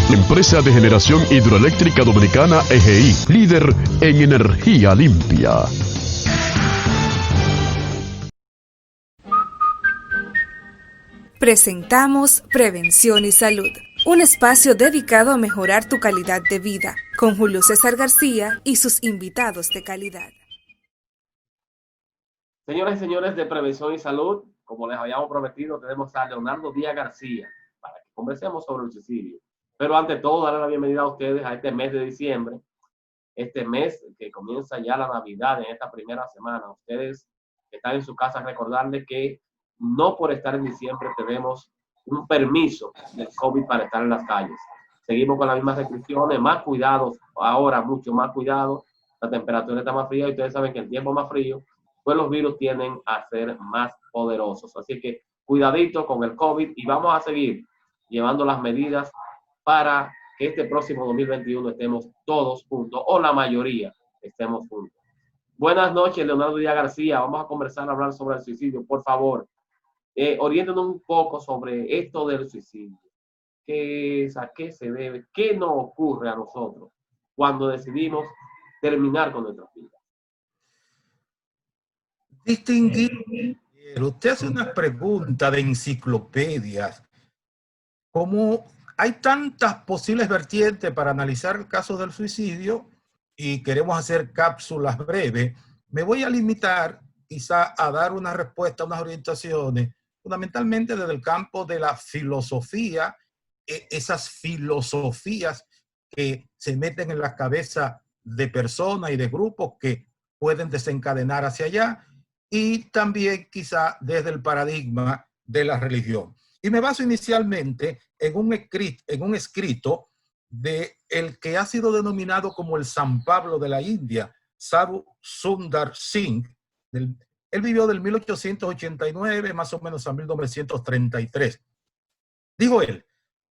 Empresa de Generación Hidroeléctrica Dominicana EGI, líder en energía limpia. Presentamos Prevención y Salud, un espacio dedicado a mejorar tu calidad de vida, con Julio César García y sus invitados de calidad. Señoras y señores de Prevención y Salud, como les habíamos prometido, tenemos a Leonardo Díaz García para que conversemos sobre el suicidio. Pero ante todo, darle la bienvenida a ustedes a este mes de diciembre, este mes que comienza ya la Navidad en esta primera semana. Ustedes que están en su casa, recordarles que no por estar en diciembre tenemos un permiso del COVID para estar en las calles. Seguimos con las mismas restricciones, más cuidados, ahora mucho más cuidado. La temperatura está más fría y ustedes saben que el tiempo más frío, pues los virus tienden a ser más poderosos. Así que cuidadito con el COVID y vamos a seguir llevando las medidas para que este próximo 2021 estemos todos juntos, o la mayoría estemos juntos. Buenas noches, Leonardo Díaz García. Vamos a conversar, a hablar sobre el suicidio. Por favor, oriéntanos un poco sobre esto del suicidio. ¿Qué es? ¿A qué se debe? ¿Qué nos ocurre a nosotros cuando decidimos terminar con nuestras vidas? Distinguir, usted hace una pregunta de enciclopedias. Como hay tantas posibles vertientes para analizar el caso del suicidio y queremos hacer cápsulas breves, me voy a limitar quizá a dar una respuesta, unas orientaciones, fundamentalmente desde el campo de la filosofía, esas filosofías que se meten en la cabeza de personas y de grupos que pueden desencadenar hacia allá, y también quizá desde el paradigma de la religión. Y me baso inicialmente en un escrito de el que ha sido denominado como el San Pablo de la India, Sadhu Sundar Singh. Él vivió del 1889 más o menos a 1933. Dijo él: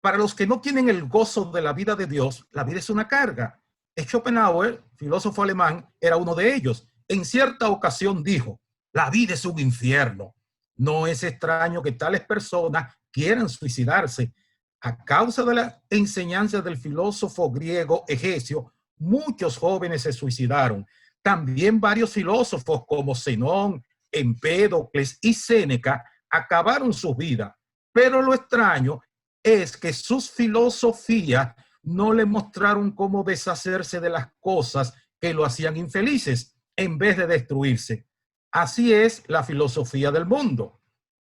para los que no tienen el gozo de la vida de Dios, la vida es una carga. Schopenhauer, filósofo alemán, era uno de ellos. En cierta ocasión dijo: la vida es un infierno. No es extraño que tales personas quieran suicidarse. A causa de la enseñanza del filósofo griego Egesio, muchos jóvenes se suicidaron. También varios filósofos como Zenón, Empédocles y Séneca acabaron sus vidas. Pero lo extraño es que sus filosofías no le mostraron cómo deshacerse de las cosas que lo hacían infelices en vez de destruirse. Así es la filosofía del mundo.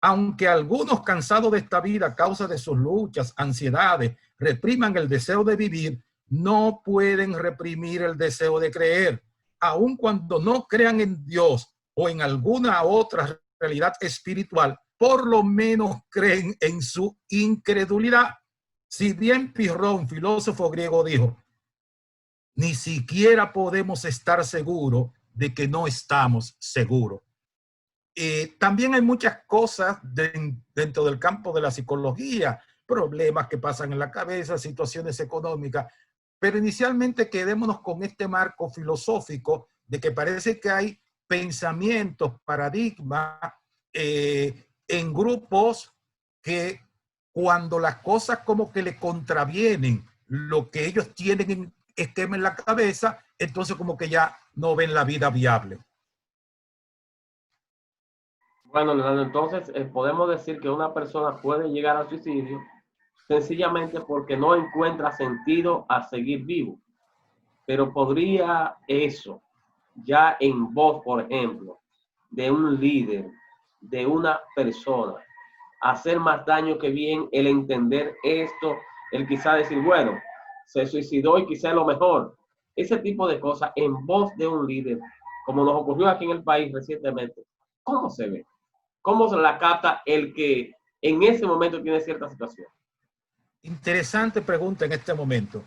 Aunque algunos cansados de esta vida a causa de sus luchas, ansiedades, repriman el deseo de vivir, no pueden reprimir el deseo de creer. Aun cuando no crean en Dios o en alguna otra realidad espiritual, por lo menos creen en su incredulidad. Si bien Pirrón, filósofo griego, dijo: ni siquiera podemos estar seguros de que no estamos seguros. También hay muchas cosas dentro del campo de la psicología, problemas que pasan en la cabeza, situaciones económicas, pero inicialmente quedémonos con este marco filosófico de que parece que hay pensamientos, paradigmas en grupos que cuando las cosas como que le contravienen lo que ellos tienen en esquema en la cabeza, entonces como que ya no ven la vida viable. Bueno, Leonardo, entonces podemos decir que una persona puede llegar al suicidio sencillamente porque no encuentra sentido a seguir vivo. Pero podría eso, ya en voz, por ejemplo, de un líder, de una persona, hacer más daño que bien el entender esto, el quizá decir, bueno, se suicidó y quizá es lo mejor. Ese tipo de cosas en voz de un líder, como nos ocurrió aquí en el país recientemente, ¿cómo se ve? ¿Cómo se la capta el que en ese momento tiene cierta situación? Interesante pregunta en este momento.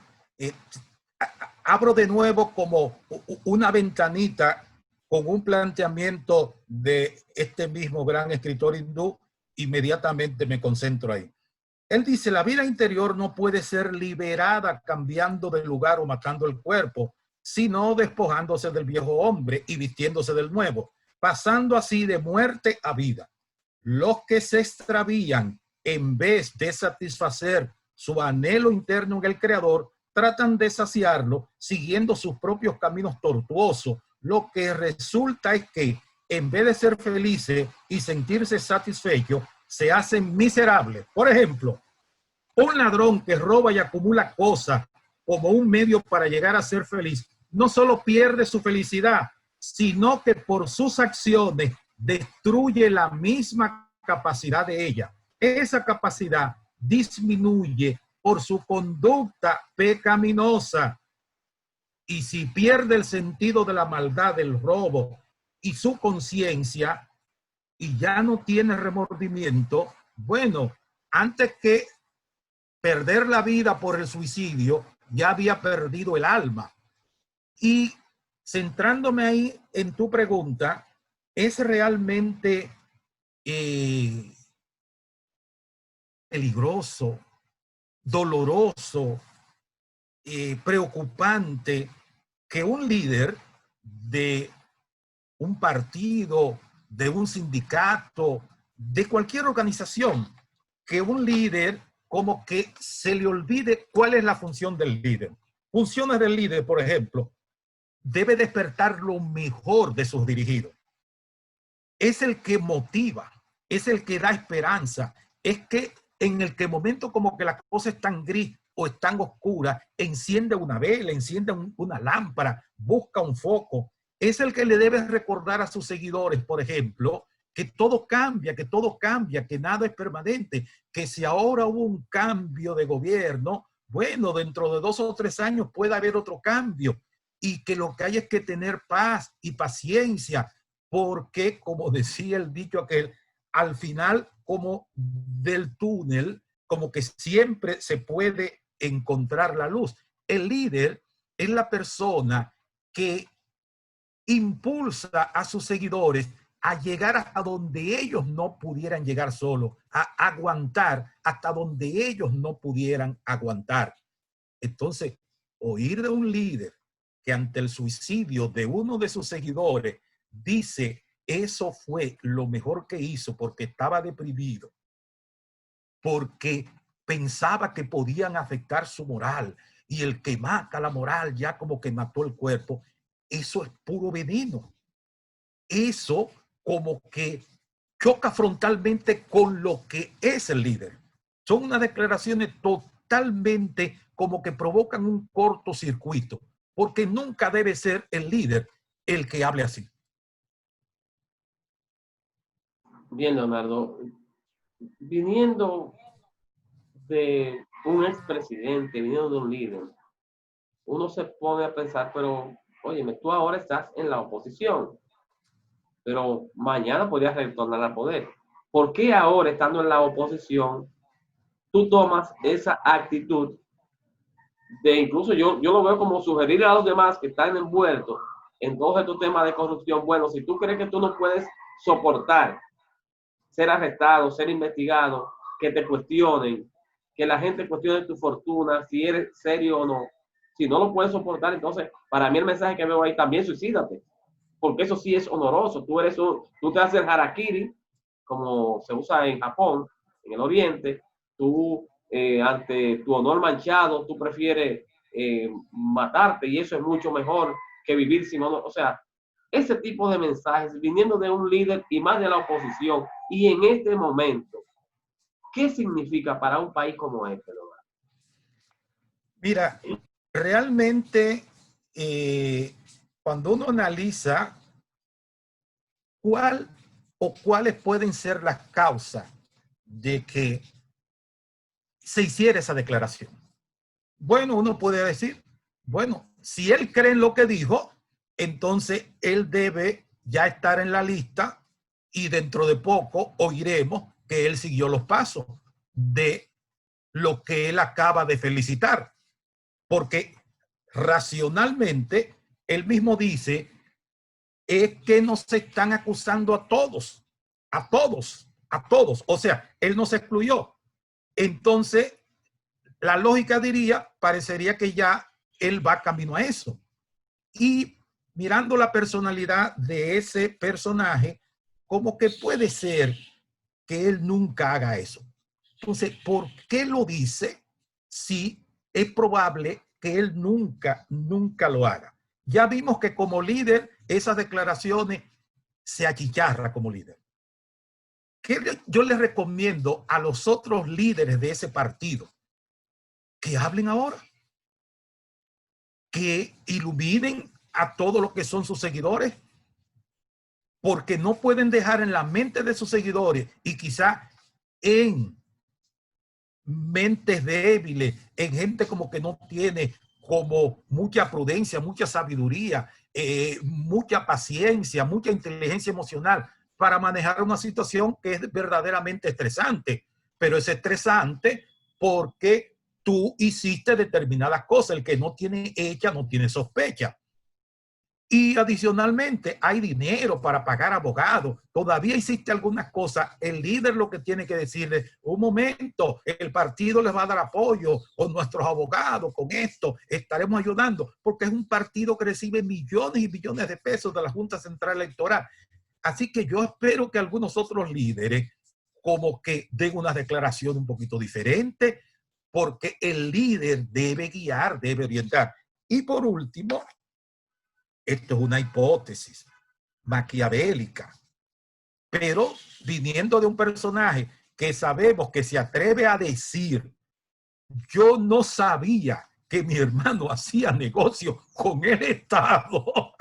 Abro de nuevo como una ventanita con un planteamiento de este mismo gran escritor hindú. Inmediatamente me concentro ahí. Él dice: la vida interior no puede ser liberada cambiando de lugar o matando el cuerpo, sino despojándose del viejo hombre y vistiéndose del nuevo, pasando así de muerte a vida. Los que se extravían en vez de satisfacer su anhelo interno en el creador, tratan de saciarlo siguiendo sus propios caminos tortuosos. Lo que resulta es que en vez de ser felices y sentirse satisfechos, se hacen miserables. Por ejemplo, un ladrón que roba y acumula cosas como un medio para llegar a ser feliz, no solo pierde su felicidad, sino que por sus acciones destruye la misma capacidad de ella. Esa capacidad disminuye por su conducta pecaminosa. Y si pierde el sentido de la maldad, del robo y su conciencia, y ya no tiene remordimiento, bueno, antes que perder la vida por el suicidio, ya había perdido el alma. Y centrándome ahí en tu pregunta, es realmente peligroso, doloroso, preocupante que un líder de un partido, de un sindicato, de cualquier organización, que un líder como que se le olvide cuál es la función del líder. Funciones del líder, por ejemplo, debe despertar lo mejor de sus dirigidos. Es el que motiva, es el que da esperanza, es que en el que momento como que la cosa es tan gris o es tan oscura, enciende una vela, enciende una lámpara, busca un foco. Es el que le debe recordar a sus seguidores, por ejemplo, que todo cambia, que nada es permanente, que si ahora hubo un cambio de gobierno, bueno, dentro de 2 o 3 años puede haber otro cambio y que lo que hay es que tener paz y paciencia, porque, como decía el dicho aquel, al final, como del túnel, como que siempre se puede encontrar la luz. El líder es la persona que impulsa a sus seguidores a llegar hasta donde ellos no pudieran llegar solos, a aguantar hasta donde ellos no pudieran aguantar. Entonces, oír de un líder que ante el suicidio de uno de sus seguidores dice, eso fue lo mejor que hizo porque estaba deprimido, porque pensaba que podían afectar su moral, y el que mata la moral ya como que mató el cuerpo, eso es puro veneno. Eso como que choca frontalmente con lo que es el líder. Son unas declaraciones totalmente como que provocan un cortocircuito, porque nunca debe ser el líder el que hable así. Bien, Leonardo, viniendo de un expresidente, viniendo de un líder, uno se pone a pensar, pero, óyeme, tú ahora estás en la oposición, pero mañana podrías retornar al poder. ¿Por qué ahora, estando en la oposición, tú tomas esa actitud de, incluso yo lo veo como sugerirle a los demás que están envueltos en todos estos temas de corrupción? Bueno, si tú crees que tú no puedes soportar ser arrestado, ser investigado, que te cuestionen, que la gente cuestione tu fortuna, si eres serio o no, si no lo puedes soportar, entonces para mí el mensaje que veo ahí, también suicídate, porque eso sí es honoroso. Tú te haces el harakiri, como se usa en Japón, en el Oriente. Tú ante tu honor manchado, tú prefieres matarte, y eso es mucho mejor que vivir sin honor. O sea, ese tipo de mensajes viniendo de un líder y más de la oposición, y en este momento, ¿qué significa para un país como este, Leonardo? Mira, realmente cuando uno analiza cuál o cuáles pueden ser las causas de que se hiciera esa declaración, bueno, uno puede decir, bueno, si él cree en lo que dijo, entonces él debe ya estar en la lista, y dentro de poco oiremos que él siguió los pasos de lo que él acaba de felicitar, porque racionalmente él mismo dice es que nos están acusando a todos, a todos, a todos. O sea, él no se excluyó. Entonces, la lógica diría, parecería que ya él va camino a eso. Y mirando la personalidad de ese personaje, como que puede ser que él nunca haga eso. Entonces, ¿por qué lo dice? sí es probable que él nunca lo haga. Ya vimos que como líder, esas declaraciones se achicharra como líder. ¿Qué yo le recomiendo a los otros líderes de ese partido? Que hablen ahora, que iluminen a todos los que son sus seguidores, porque no pueden dejar en la mente de sus seguidores y quizá en mentes débiles, en gente como que no tiene como mucha prudencia, mucha sabiduría, mucha paciencia, mucha inteligencia emocional para manejar una situación que es verdaderamente estresante, pero es estresante porque tú hiciste determinadas cosas. El que no tiene hecha no tiene sospecha. Y adicionalmente hay dinero para pagar abogados. Todavía existe algunas cosas. El líder lo que tiene que decirle, un momento, el partido les va a dar apoyo con nuestros abogados, con esto, estaremos ayudando, porque es un partido que recibe millones y millones de pesos de la Junta Central Electoral. Así que yo espero que algunos otros líderes como que den una declaración un poquito diferente, porque el líder debe guiar, debe orientar. Y por último, esto es una hipótesis maquiavélica, pero viniendo de un personaje que sabemos que se atreve a decir, yo no sabía que mi hermano hacía negocio con el Estado.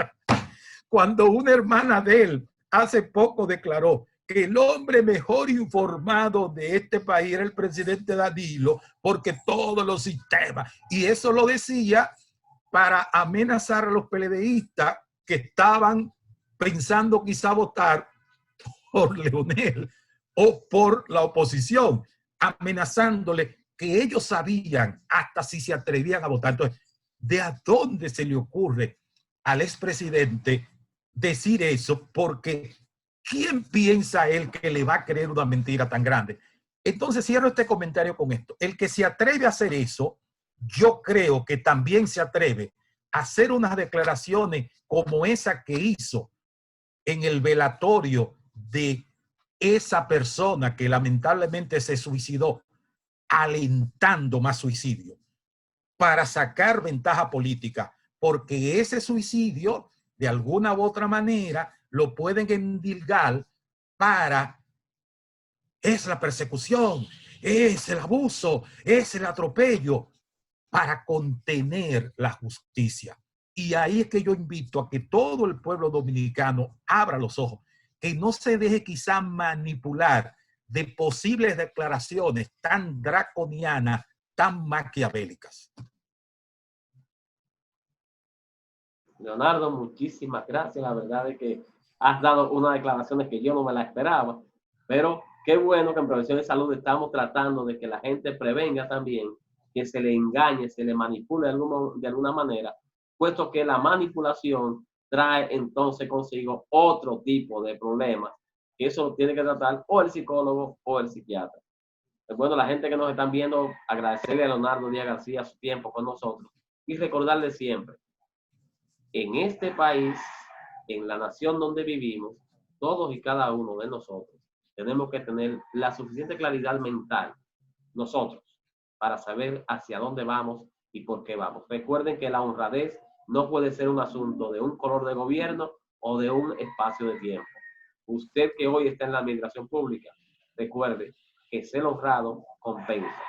Cuando una hermana de él hace poco declaró que el hombre mejor informado de este país era el presidente Danilo, porque todos los sistemas, y eso lo decía para amenazar a los PLDistas que estaban pensando quizá votar por Leonel o por la oposición, amenazándole que ellos sabían hasta si se atrevían a votar. Entonces, ¿de a dónde se le ocurre al expresidente decir eso? Porque ¿quién piensa él que le va a creer una mentira tan grande? Entonces cierro este comentario con esto. El que se atreve a hacer eso, yo creo que también se atreve a hacer unas declaraciones como esa que hizo en el velatorio de esa persona que lamentablemente se suicidó, alentando más suicidio para sacar ventaja política, porque ese suicidio, de alguna u otra manera, lo pueden endilgar para es la persecución, es el abuso, es el atropello, para contener la justicia. Y ahí es que yo invito a que todo el pueblo dominicano abra los ojos, que no se deje quizá manipular de posibles declaraciones tan draconianas, tan maquiavélicas. Leonardo, muchísimas gracias. La verdad es que has dado unas declaraciones que yo no me las esperaba, pero qué bueno que en Prevención de Salud estamos tratando de que la gente prevenga también que se le engañe, se le manipule de alguna manera, puesto que la manipulación trae entonces consigo otro tipo de problemas, que eso tiene que tratar o el psicólogo o el psiquiatra. Bueno, la gente que nos están viendo, agradecerle a Leonardo Díaz García su tiempo con nosotros y recordarle siempre, en este país, en la nación donde vivimos, todos y cada uno de nosotros tenemos que tener la suficiente claridad mental, nosotros, para saber hacia dónde vamos y por qué vamos. Recuerden que la honradez no puede ser un asunto de un color de gobierno o de un espacio de tiempo. Usted que hoy está en la administración pública, recuerde que ser honrado compensa.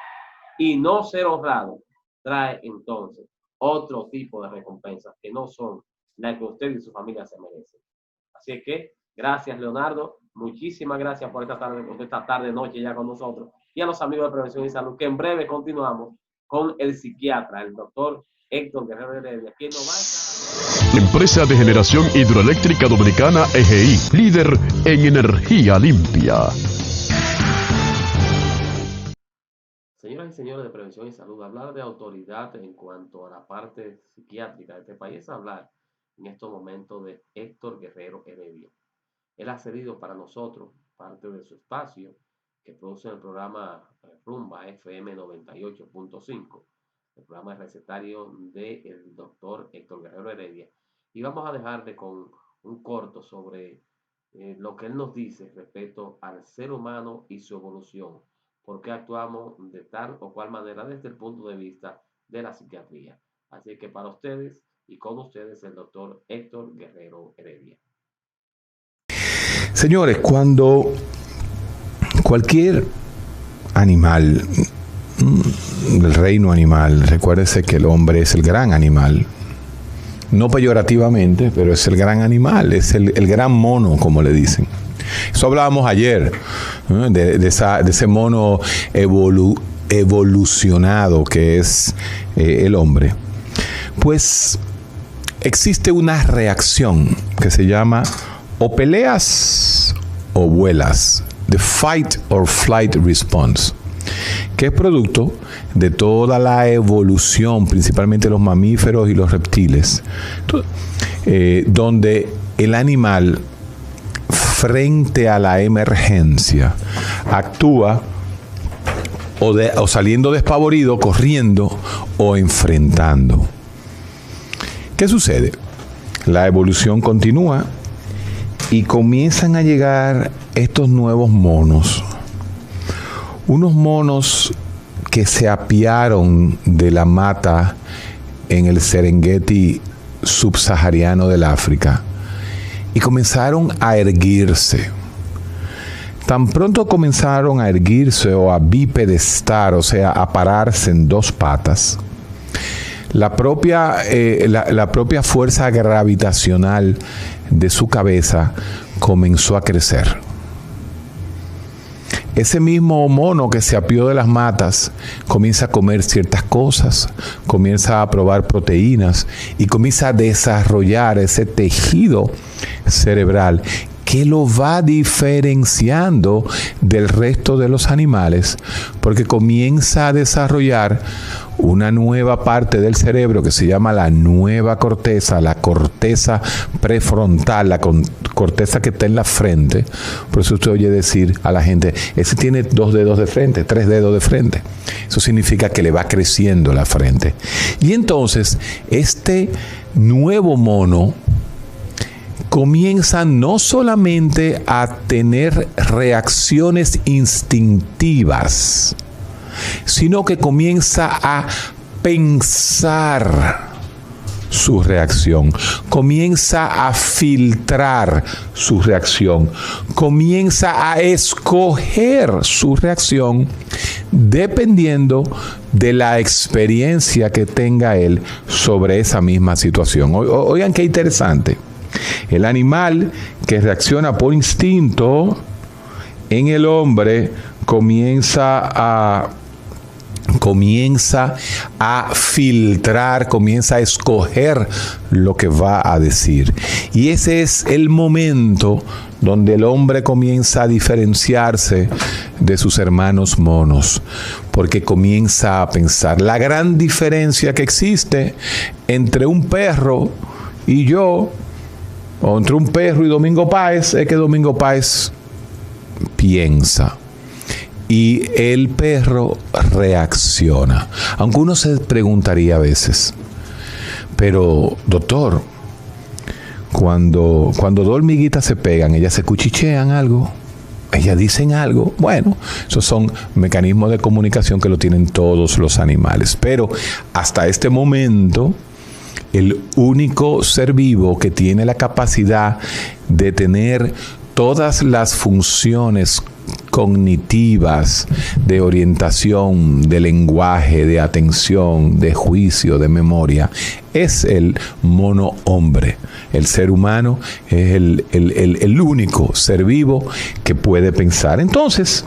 Y no ser honrado trae entonces otro tipo de recompensas que no son las que usted y su familia se merecen. Así que gracias, Leonardo. Muchísimas gracias por esta tarde, noche ya con nosotros. Y a los amigos de Prevención y Salud, que en breve continuamos con el psiquiatra, el doctor Héctor Guerrero Heredia, quien nos va a estar... Empresa de Generación Hidroeléctrica Dominicana EGI, líder en energía limpia. Señoras y señores de Prevención y Salud, hablar de autoridad en cuanto a la parte psiquiátrica de este país es hablar en estos momentos de Héctor Guerrero Heredia. Él ha cedido para nosotros parte de su espacio que produce el programa Rumba FM 98.5, el programa recetario del doctor Héctor Guerrero Heredia. Y vamos a dejarle con un corto sobre lo que él nos dice respecto al ser humano y su evolución, por qué actuamos de tal o cual manera desde el punto de vista de la psiquiatría. Así que para ustedes y con ustedes el doctor Héctor Guerrero Heredia. Señores, cuando cualquier animal del reino animal, recuérdese que el hombre es el gran animal, no peyorativamente, pero es el gran animal, es el gran mono, como le dicen. Eso hablábamos ayer, de ese mono evolucionado que es el hombre. Pues existe una reacción que se llama o peleas o vuelas, the fight or flight response, que es producto de toda la evolución, principalmente los mamíferos y los reptiles, donde el animal, frente a la emergencia, actúa o saliendo despavorido, corriendo o enfrentando. ¿Qué sucede? La evolución continúa y comienzan a llegar estos nuevos monos. Unos monos que se apiaron de la mata en el Serengeti subsahariano del África y comenzaron a erguirse. Tan pronto comenzaron a erguirse o a bipedestar, o sea, a pararse en dos patas, la propia fuerza gravitacional de su cabeza comenzó a crecer. Ese mismo mono que se apió de las matas comienza a comer ciertas cosas, comienza a probar proteínas y comienza a desarrollar ese tejido cerebral que lo va diferenciando del resto de los animales, porque comienza a desarrollar una nueva parte del cerebro que se llama la nueva corteza, la corteza prefrontal, la corteza que está en la frente. Por eso usted oye decir a la gente, ese tiene 2 dedos de frente, 3 dedos de frente. Eso significa que le va creciendo la frente. Y entonces, este nuevo mono comienza no solamente a tener reacciones instintivas, sino que comienza a pensar su reacción, comienza a filtrar su reacción, comienza a escoger su reacción dependiendo de la experiencia que tenga él sobre esa misma situación. Oigan qué interesante. El animal que reacciona por instinto en el hombre comienza a filtrar, comienza a escoger lo que va a decir. Y ese es el momento donde el hombre comienza a diferenciarse de sus hermanos monos, porque comienza a pensar. La gran diferencia que existe entre un perro y yo, o entre un perro y Domingo Páez, es que Domingo Páez piensa y el perro reacciona. Aunque uno se preguntaría a veces, pero doctor, cuando 2 hormiguitas se pegan, ellas se cuchichean algo, ellas dicen algo. Bueno, esos son mecanismos de comunicación que lo tienen todos los animales. Pero hasta este momento, el único ser vivo que tiene la capacidad de tener todas las funciones cognitivas de orientación, de lenguaje, de atención, de juicio, de memoria, es el mono hombre. El ser humano es el único ser vivo que puede pensar. Entonces,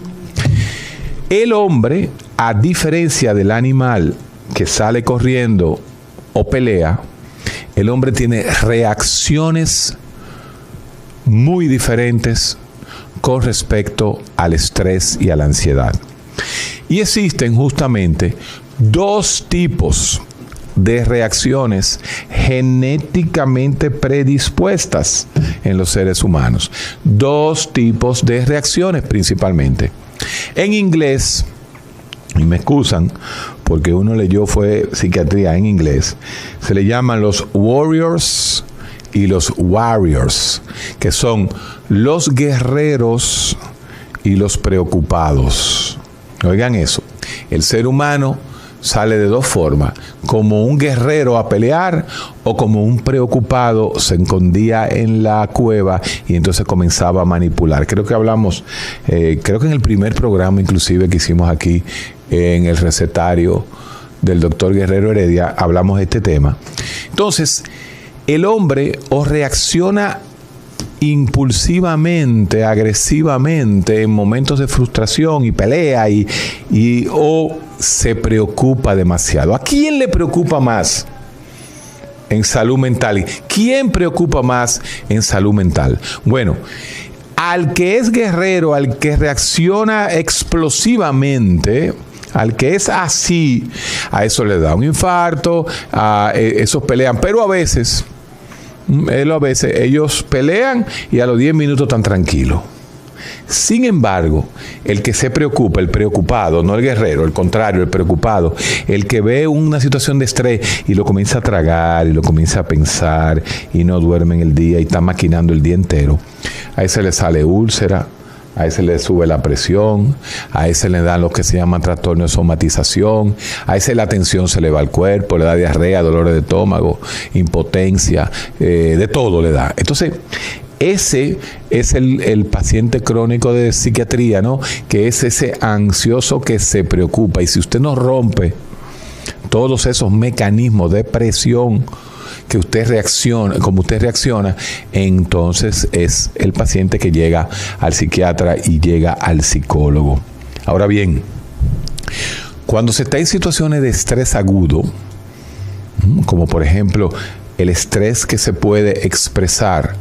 el hombre, a diferencia del animal que sale corriendo o pelea, el hombre tiene reacciones muy diferentes con respecto al estrés y a la ansiedad. Y existen justamente 2 tipos de reacciones genéticamente predispuestas en los seres humanos. 2 tipos de reacciones principalmente. En inglés, y me excusan porque uno leyó fue psiquiatría en inglés, se le llaman los warriors y los warriors, que son los guerreros y los preocupados. Oigan eso, el ser humano sale de dos formas, como un guerrero a pelear o como un preocupado se escondía en la cueva y entonces comenzaba a manipular. Creo que hablamos, creo que en el primer programa inclusive que hicimos aquí en el recetario del doctor Guerrero Heredia, hablamos de este tema. Entonces, el hombre o reacciona impulsivamente, agresivamente en momentos de frustración y pelea o se preocupa demasiado. ¿A quién le preocupa más en salud mental? ¿Quién preocupa más en salud mental? Bueno, al que es guerrero, al que reacciona explosivamente, al que es así, a eso le da un infarto, a esos pelean, pero a veces ellos pelean y a los 10 minutos están tranquilos. Sin embargo, el que se preocupa, el preocupado, no el guerrero, al contrario, el preocupado, el que ve una situación de estrés y lo comienza a tragar y lo comienza a pensar y no duerme en el día y está maquinando el día entero, a ese le sale úlcera, a ese le sube la presión, a ese le da lo que se llama trastorno de somatización, a ese la tensión se le va al cuerpo, le da diarrea, dolores de estómago, impotencia, de todo le da. Entonces, ese es el paciente crónico de psiquiatría, ¿no? Que es ese ansioso que se preocupa. Y si usted no rompe todos esos mecanismos de presión que usted reacciona, como usted reacciona, entonces es el paciente que llega al psiquiatra y llega al psicólogo. Ahora bien, cuando se está en situaciones de estrés agudo, como por ejemplo el estrés que se puede expresar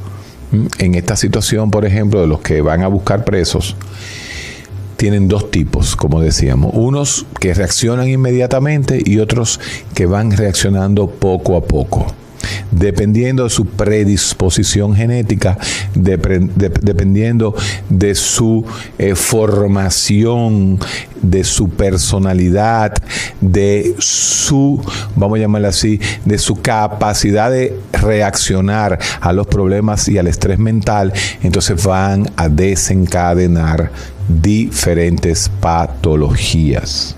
en esta situación, por ejemplo, de los que van a buscar presos, tienen dos tipos, como decíamos. Unos que reaccionan inmediatamente y otros que van reaccionando poco a poco, dependiendo de su predisposición genética, dependiendo de su formación, de su personalidad, de su, vamos a llamarla así, de su capacidad de reaccionar a los problemas y al estrés mental. Entonces van a desencadenar diferentes patologías.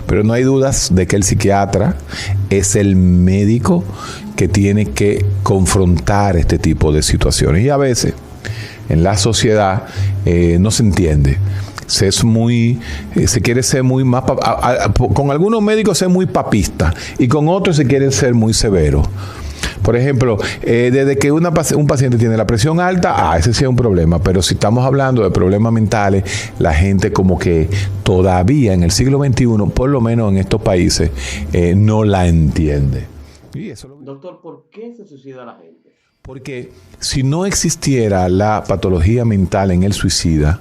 Pero no hay dudas de que el psiquiatra es el médico que tiene que confrontar este tipo de situaciones. Y a veces en la sociedad no se entiende. Se quiere ser muy más, con algunos médicos ser muy papista y con otros se quieren ser muy severos. Por ejemplo, desde que un paciente tiene la presión alta, ese sí es un problema. Pero si estamos hablando de problemas mentales, la gente como que todavía en el siglo XXI, por lo menos en estos países, no la entiende. Y eso Doctor, ¿por qué se suicida la gente? Porque si no existiera la patología mental en el suicida,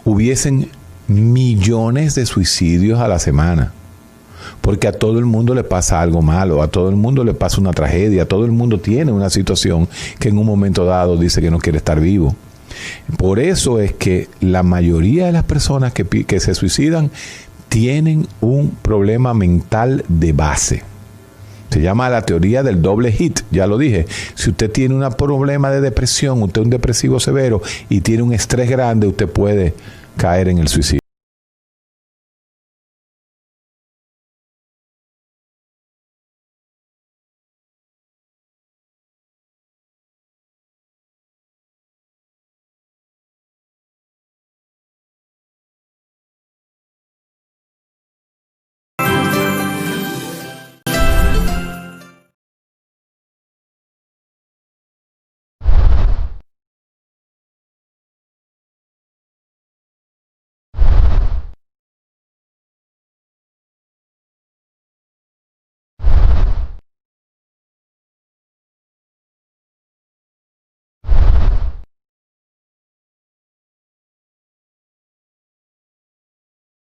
hubiesen millones de suicidios a la semana. Porque a todo el mundo le pasa algo malo, a todo el mundo le pasa una tragedia, a todo el mundo tiene una situación que en un momento dado dice que no quiere estar vivo. Por eso es que la mayoría de las personas que se suicidan tienen un problema mental de base. Se llama la teoría del doble hit, ya lo dije. Si usted tiene un problema de depresión, usted es un depresivo severo y tiene un estrés grande, usted puede caer en el suicidio.